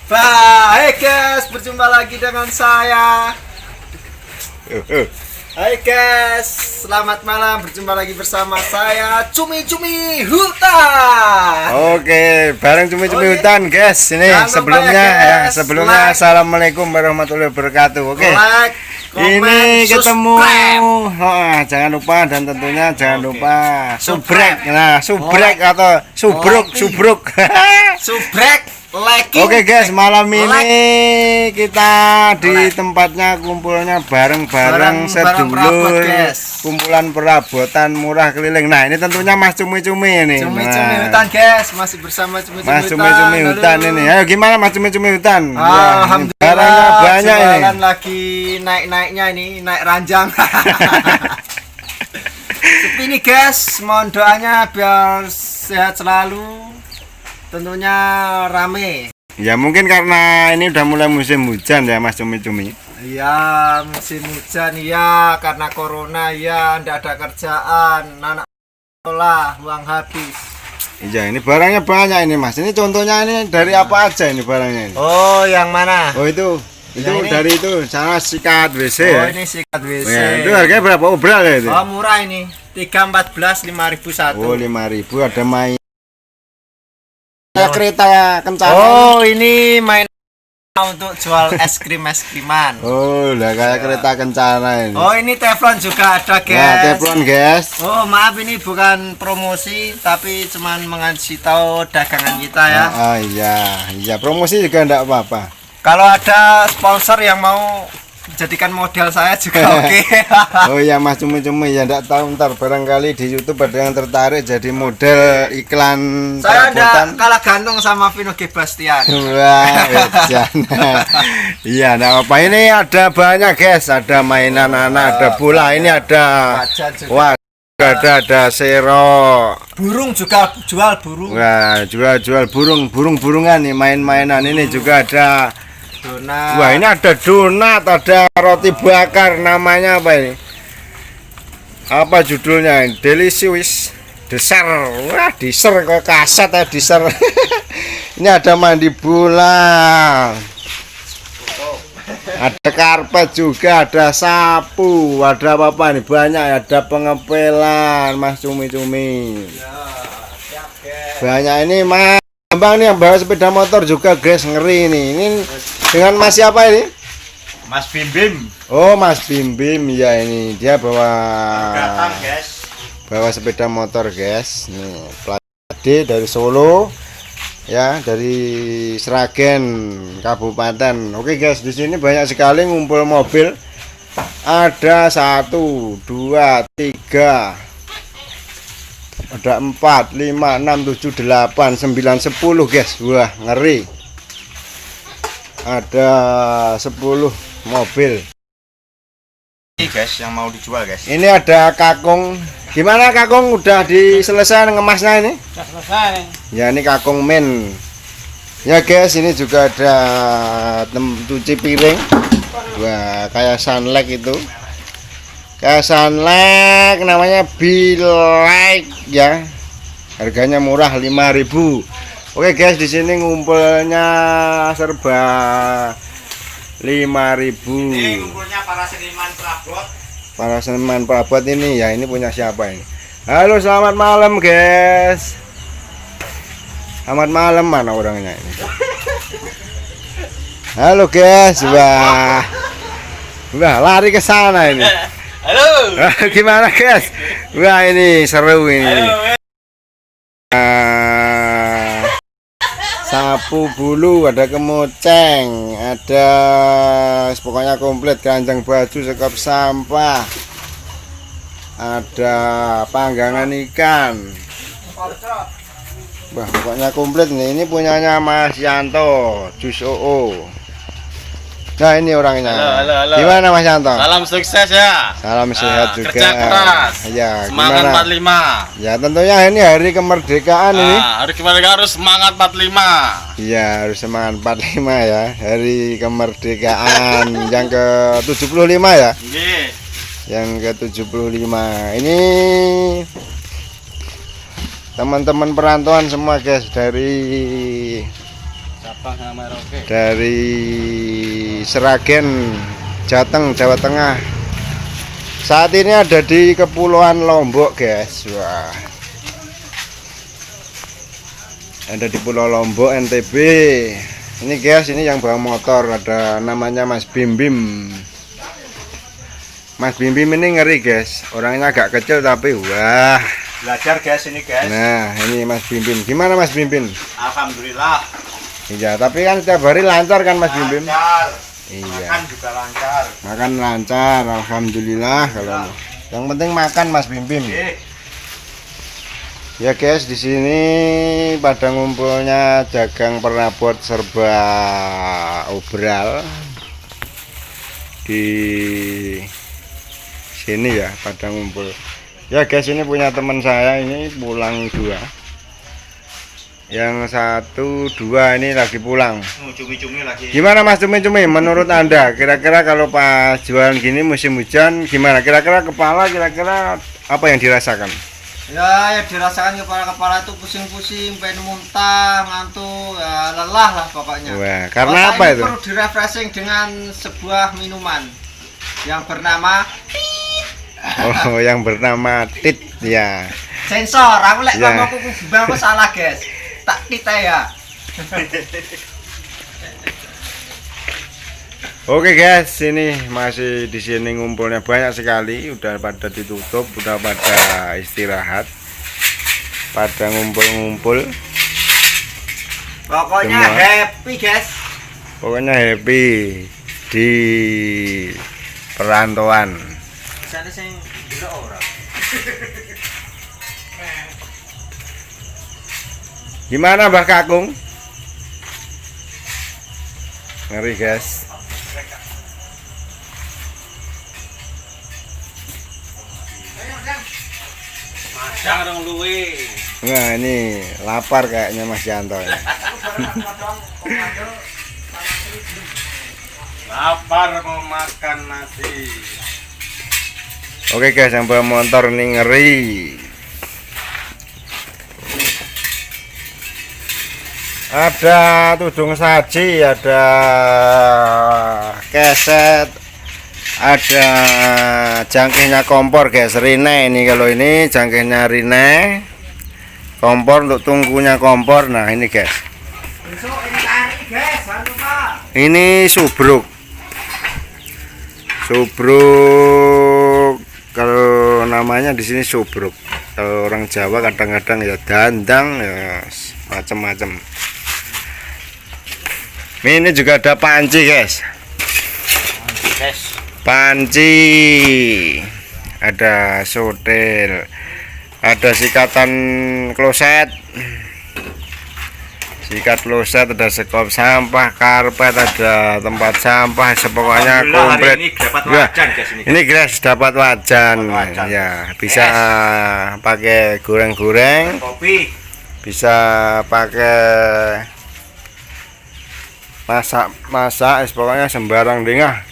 Baik guys, berjumpa lagi dengan saya. Hai guys, selamat malam. Berjumpa lagi bersama saya Cumi-Cumi Hutan. Oke, bareng Cumi-Cumi Hutan guys. Ini Jangan sebelumnya lupa ya, guys. sebelumnya Like. Assalamualaikum warahmatullahi wabarakatuh. Oke. Like, Ini comment, ketemu. subscribe. Jangan lupa dan tentunya jangan lupa subrek. Subscribe. Nah, subrek atau subruk, Like. subruk. Subrek, like. Oke guys, malam ini Like. kita di Like. tempatnya kumpulnya bareng-bareng Bareng perabot, sedulur guys. kumpulan perabotan murah keliling. Nah, ini tentunya Mas Cumi-Cumi ini. Cumi-Cumi Nah, Hutan guys, masih bersama Cumi-Cumi Mas Hutan. Cumi-Cumi Hutan Halo. ini. Ayo gimana Mas Cumi-Cumi Hutan? Ya, ini Alhamdulillah, barangnya banyak ini. jualan lagi naik-naiknya ini, naik ranjang. Sepi nih guys, mohon doanya biar sehat selalu. Tentunya rame. Ya mungkin karena ini udah mulai musim hujan ya Mas Cumi-Cumi. Iya, musim hujan ya, karena corona ya, ndak ada kerjaan, anak sekolah, uang habis. Iya, ini barangnya banyak ini Mas. Ini contohnya ini dari apa aja ini barangnya ini? Oh, yang mana? Oh itu Yang ini? dari itu sana sikat WC Oh, ya. ini sikat WC. Oh, ya, itu harganya berapa? Obral ya itu? Oh, murah ini. 314 5.000 satu. Oh 5.000 ada main kereta kencana. Oh, ini main untuk jual es kriman. Oh lah kayak kereta kencana ini. Oh, ini teflon juga ada, guys. Nah, teflon guys. Oh, maaf ini bukan promosi, tapi cuman mengasih tahu dagangan kita ya. Ah iya promosi juga enggak apa-apa. Kalau ada sponsor yang mau jadikan model saya juga oke. Oh iya Mas Cumi-Cumi ya enggak tahu ntar barangkali di YouTube ada yang tertarik jadi model iklan Saya perabotan. ada kalah ganteng sama Vino G. Bastian. Wah, wejan. Iya, nah apa ini ada banyak guys, ada mainan anak, ada bola, ini ada Baja juga. wah, ada sero. Burung juga jual burung. Wah, jual burung-burungan nih, main-mainan ini juga ada. Donat. Wah, ini ada donat, ada roti bakar, namanya apa ini? Apa judulnya? Delicious dessert. Wah, dessert kok kasat ya dessert. Ini ada mandi bola. Ada karpet juga, ada sapu, ada apa nih? Banyak ya, ada pengepelan, Mas Cumi-Cumi. Banyak ini Mas Bambang nih yang bawa sepeda motor juga guys, ngeri nih. Ini dengan Mas siapa ini? Mas Bim Bim. Oh Mas Bim Bim ya, ini dia bawa Guys. bawa sepeda motor guys. Nih plat D dari Solo ya, dari Sragen Kabupaten. Oke guys, di sini banyak sekali ngumpul mobil. Ada 1, 2, 3, ada 4, 5, 6, 7, 8, 9, 10 guys. Wah ngeri. Ada 10 mobil. Ini guys yang mau dijual guys. Ini ada kakung. Gimana kakung, udah diselesai ngemasnya ini? Sudah selesai. Ya ini kakung men. Ya guys, ini juga ada cuci piring. Wah kayak Sunlight itu. Kayak Sunlight, namanya Bilek ya. Harganya murah 5.000. Oke guys, di sini ngumpulnya serba 5.000. Ini ngumpulnya para seniman perabot. Para seniman perabot ini ya, ini punya siapa ini? Halo, selamat malam guys. Selamat malam, mana orangnya ini? Halo guys, wah lari ke sana ini. Halo. Gimana guys? Wah ini seru ini. Sapu bulu, ada kemoceng, ada pokoknya komplit, keranjang baju, sekop sampah, ada panggangan ikan. Wah pokoknya komplit nih. Ini punyanya Mas Yanto Jus OO. Nah ini orangnya. Halo. Gimana Mas Yanto? Salam sukses ya. Salam sehat juga. Kerja keras. Ya, Semangat gimana? 45. Ya tentunya ini hari kemerdekaan ini. Hari kemerdekaan harus semangat 45. Iya harus semangat 45 ya. Hari kemerdekaan yang ke-75 ya. Nggih. Yang ke-75. Ini teman-teman perantauan semua guys, dari dari Sragen, Jateng, Jawa Tengah. Saat ini ada di Kepulauan Lombok, guys. Wah, ada di Pulau Lombok, NTB. Ini guys, ini yang bawa motor, ada namanya Mas Bim Bim. Mas Bim Bim ini ngeri, guys. Orangnya agak kecil tapi wah. Belajar guys ini guys. Nah, ini Mas Bim Bim. Gimana Mas Bim Bim? Alhamdulillah. Iya, tapi kan setiap hari lancar kan Mas Bim Bim? Lancar. Iya. Makan juga lancar. Makan lancar, alhamdulillah kalau. Yang penting makan Mas Bim Bim. Ya guys, di sini pada ngumpulnya dagang perabot serba obral di sini ya, pada ngumpul. Ya guys, ini punya teman saya ini pulang 2. Yang 1, 2 ini lagi pulang. Cumi-cumi lagi. Gimana Mas cumi-cumi? Menurut Anda, kira-kira kalau pas jualan gini musim hujan gimana? Kira-kira kepala kira-kira apa yang dirasakan? Ya, yang dirasakan kepala itu pusing-pusing, pengen muntah, ngantuk, ya, lelah lah pokoknya. Wah, karena Otak apa ini itu? Perlu direfreshing dengan sebuah minuman yang bernama Oh, yang bernama Tit ya. sensor. Aku lek Ya. ngomong aku salah, guys. Tak kita ya. Oke guys, ini masih di sini ngumpulnya banyak sekali, udah pada ditutup, udah pada istirahat, pada ngumpul-ngumpul. Pokoknya Semua. happy, guys. Pokoknya happy di perantauan. Sana sing delok ora. Gimana Mbah Kakung? Ngeri guys. Madang dong luwe. Nah ini lapar kayaknya Mas Yanto ya. Lapar mau makan nasi. Oke guys, yang bawa motor ini ngeri. Ada tudung saji, ada keset, ada jangkihnya kompor guys, rine ini. Kalau ini jangkihnya rine, kompor untuk tungkunya kompor. Nah ini guys, Besok ini tarik, guys. Jangan lupa. ini subruk. Subruk, kalau namanya di sini subruk. Kalau orang Jawa kadang-kadang ya dandang, ya macam-macam. Ini juga ada panci guys. Panci, ada sotel, ada sikatan kloset, sikat kloset, ada sekop sampah, karpet, ada tempat sampah, pokoknya komplit. Ini dapat Ya, wajan, guys ini. ini guys dapat wajan, wajan. ya bisa pakai goreng-goreng, Kopi. bisa pakai masak, pokoknya sembarang dengah.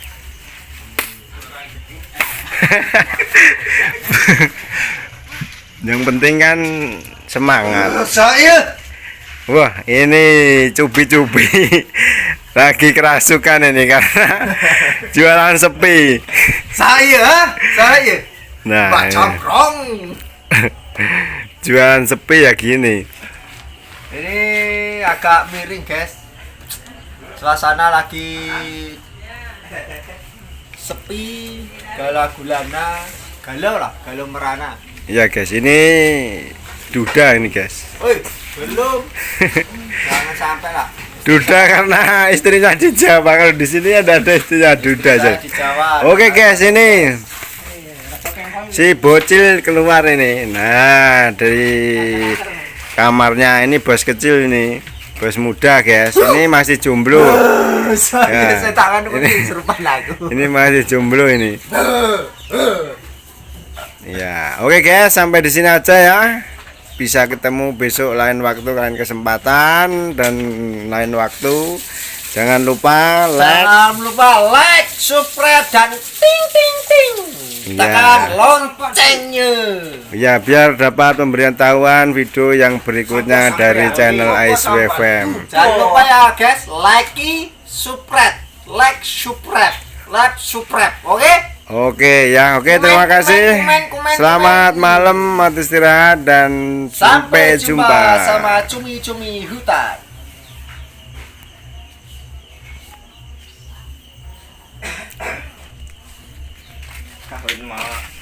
Yang penting kan semangat. Saya. Wah, ini cubi-cubi lagi kerasukan ini karena jualan sepi. Saya. Nah, Pak ini. Congkrong. Jualan sepi ya gini. Ini agak miring, guys. Suasana lagi sepi, galau gulana, galau merana. Ya guys, ini duda ini guys. Woi, belum. Jangan sampai lah. Duda karena istrinya di Jawa. Kalau di sini ada istrinya duda Saya guys. di Jawa. Oke guys, ini si bocil keluar ini. Nah, dari kamarnya ini bos kecil ini, bos muda guys. Ini masih jomblo. Ya, Saya tangan ini- serupa lagu. Ini masih jomblo ini. Ya, oke guys, sampai di sini aja ya. Bisa ketemu besok lain waktu, lain kesempatan dan lain waktu. Jangan lupa Jangan lupa like, subscribe, dan ting ting ting. Iya. Tekan loncengnya. ya biar dapat pemberian tahuan video yang berikutnya dari channel ISWFM. Jangan lupa ya guys, subscribe, subscribe, oke? Oke ya, oke terima kasih. Selamat malam, mati istirahat dan sampai jumpa. Sama cumi-cumi hutan. Kahwin mah